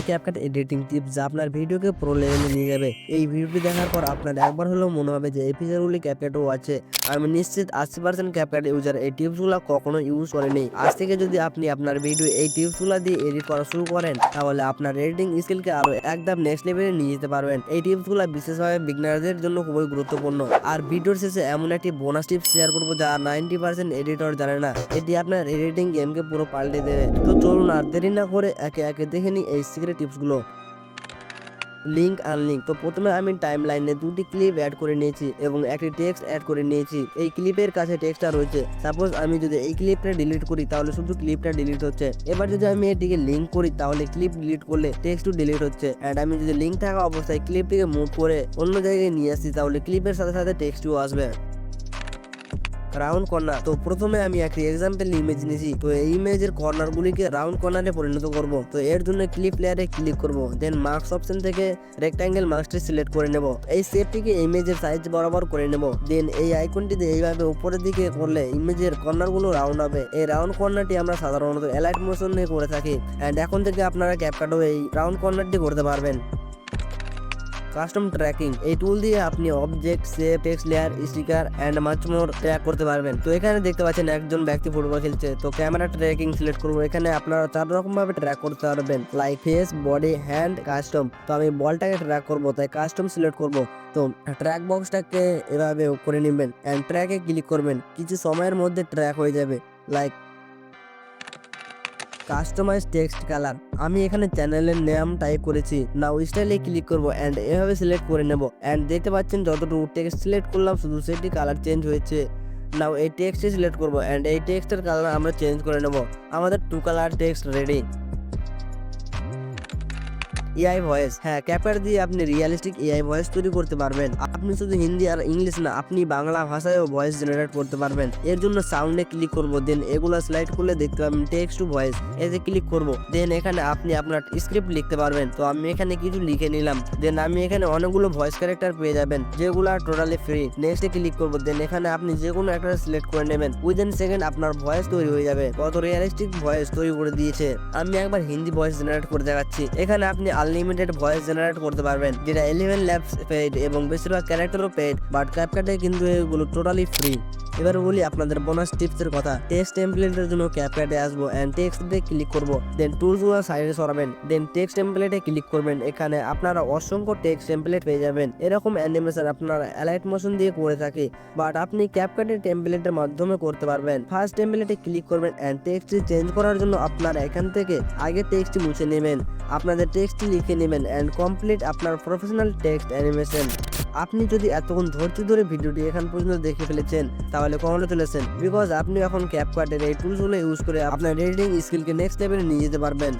CapCut editing tips যা আপনার ভিডিওকে প্রো লেভেলে নিয়ে যাবে। এই ভিডিওটি দেখার পর আপনার একবার হলেও মনে হবে যে এই ফিচারগুলি ক্যাপকাটেও আছে। আমি নিশ্চিত 80% ক্যাপকাট ইউজার এই টিপসগুলো কখনো ইউজ করেনি। আজ থেকে যদি আপনি আপনার ভিডিও এই টিপসগুলো দিয়ে এডিট করা শুরু করেন তাহলে আপনার এডিটিং স্কিলকে আরো একদম নেক্সট লেভেলে নিয়ে যেতে পারবেন। এই টিপসগুলো বিশেষভাবে বিগিনারদের জন্য খুবই গুরুত্বপূর্ণ। আর ভিডিওর শেষে এমন একটি বোনাস টিপস শেয়ার করবো যা 90% এডিটর জানে না। এটি আপনার এডিটিং গেমকে পুরো পাল্টে দেবে। তো চলুন আর দেরি না করে একে একে দেখে নিই এই সিক্রেট টিপসগুলো। Link unlink. তো প্রথমে আমি টাইম লাইনে দুটি ক্লিপ অ্যাড করে নিয়েছি এবং একটি টেক্সট অ্যাড করে নিয়েছি। এই ক্লিপের কাছে টেক্সটটা রয়েছে। সাপোজ আমি যদি এই ক্লিপটা ডিলিট করি তাহলে শুধু ক্লিপটা ডিলিট হচ্ছে। এবার যদি আমি এটিকে লিঙ্ক করি তাহলে ক্লিপ ডিলিট করলে টেক্সটও ডিলিট হচ্ছে। এন্ড আমি যদি লিঙ্ক থাকা অবস্থায় ক্লিপটিকে মুভ করে অন্য জায়গায় নিয়ে আসি তাহলে ক্লিপের সাথে সাথে টেক্সটও আসবে। Round corner. তো প্রথমে আমি একটি এক্সাম্পল ইমেজ নিয়েছি। তো এই ইমেজের কর্নার গুলিকে রাউন্ড কর্নারে পরিণত করব। তো এর জন্য ক্লিপ লেয়ারে ক্লিক করব, দেন মার্কস অপশন থেকে রেক্টাঙ্গেল মার্কসটি সিলেক্ট করে নেব। এই শেপটিকে ইমেজের সাইজ বরাবর করে নেব। দেন এই আইকনটিতে এইভাবে উপরের দিকে করলে ইমেজের কর্নার গুলো রাউন্ড হবে। এই রাউন্ড কর্নারটি আমরা সাধারণত অ্যালাইট মোশন নিয়ে করে থাকি। এন্ড এখন থেকে আপনারা ক্যাপকাটও এই রাউন্ড কর্নারটি করতে পারবেন। Custom tracking. এই টুল দিয়ে আপনি object, shape, text layer, sticker and much more track করতে পারবেন। তো এখানে দেখতে পাচ্ছেন একজন ব্যক্তি ফুটবল খেলছে। তো ক্যামেরা ট্র্যাকিং সিলেক্ট করবো। এখানে আপনারা 4 রকম ভাবে ট্র্যাক করতে পারবেন, like face, body, hand, custom. তো আমি বলটাকে ট্র্যাক করব, তাই কাস্টম সিলেক্ট করব। তো ট্র্যাক বক্সটাকে এভাবে করে নেবেন এন্ড ট্র্যাকে ক্লিক করবেন। কিছু সময়ের মধ্যে ট্র্যাক হয়ে যাবে। Like customise text colour. আমি এখানে চ্যানেলের নাম টাইপ করেছি। নাও স্টাইলে ক্লিক করব এন্ড এভাবে সিলেক্ট করে নেব। এন্ড দেখতে পাচ্ছেন যতটুকু টেক্সট সিলেক্ট করলাম শুধু সেটি কালার চেঞ্জ হয়েছে। নাও এই টেক্সটে সিলেক্ট করব এন্ড এই টেক্সটের কালার আমরা চেঞ্জ করে নেব। আমাদের 2 colour text ready. AI voice. হ্যাঁ, ক্যাপকাট দিয়ে আপনি রিয়েলিস্টিক এআই ভয়েস তৈরি করতে পারবেন। আপনি শুধু হিন্দি আর ইংলিশ না, আপনি বাংলা ভাষায়ও ভয়েস জেনারেট করতে পারবেন। এর জন্য সাউন্ডে ক্লিক করব, দেন এগুলা স্লাইড করলে দেখতে পাবেন টেক্সট টু ভয়েস। এতে ক্লিক করব, দেন এখানে আপনি আপনার স্ক্রিপ্ট লিখতে পারবেন। তো আমি এখানে কিছু লিখে নিলাম। দেন আমি এখানে অনেকগুলো ভয়েস ক্যারেক্টার পেয়ে যাবেন যেগুলা টোটালি ফ্রি। নেক্সটে ক্লিক করব, দেন এখানে আপনি যে কোনো একটা সিলেক্ট করে নেবেন। উইদিন সেকেন্ড আপনার ভয়েস তৈরি হয়ে যাবে। কত রিয়েলিস্টিক ভয়েস তৈরি করে দিয়েছে। আমি একবার হিন্দি ভয়েস জেনারেট করে দেখাচ্ছি। এখানে আপনি আনলিমিটেড ভয়েস জেনারেট করতে পারবেন, যেটা 11 ল্যাবস পেইড এবং বেশিরভাগ ক্যারেক্টারও পেইড, বাট ক্যাপকাটে কিন্তু এগুলো টোটালি ফ্রি। এবার বলি আপনাদের বোনাস টিপসের কথা। টেক্সট টেমপ্লেটের জন্য ক্যাপকাটে আসবো এন্ড টেক্সটে ক্লিক করব, দেন টুলসগুলো সাইডে সরাবেন, দেন টেক্সট টেমপ্লেটে ক্লিক করবেন। এখানে আপনারা অসংখ্য টেক্সট টেমপ্লেট পেয়ে যাবেন। এরকম অ্যানিমেশন আপনারা অ্যালাইট মোশন দিয়ে করে থাকে, বাট আপনি ক্যাপকাটের টেমপ্লেটের মাধ্যমে করতে পারবেন। ফার্স্ট টেমপ্লেটে ক্লিক করবেন এন্ড টেক্সটটি চেঞ্জ করার জন্য আপনারা এখান থেকে আগে টেক্সটটি মুছে নেবেন, আপনাদের টেক্সটটি লিখে নেবেন এন্ড কমপ্লিট আপনার প্রফেশনাল টেক্সট অ্যানিমেশন। আপনি যদি এতক্ষণ ধৈর্য ধরে ভিডিওটি এখান পর্যন্ত দেখে ফেলেছেন তাহলে কংগ্রেচুলেশন, বিকজ আপনি এখন ক্যাপকাটের এই টুলসগুলো ইউজ করে আপনার এডিটিং স্কিলকে নেক্সট লেভেলে নিয়ে যেতে পারবেন।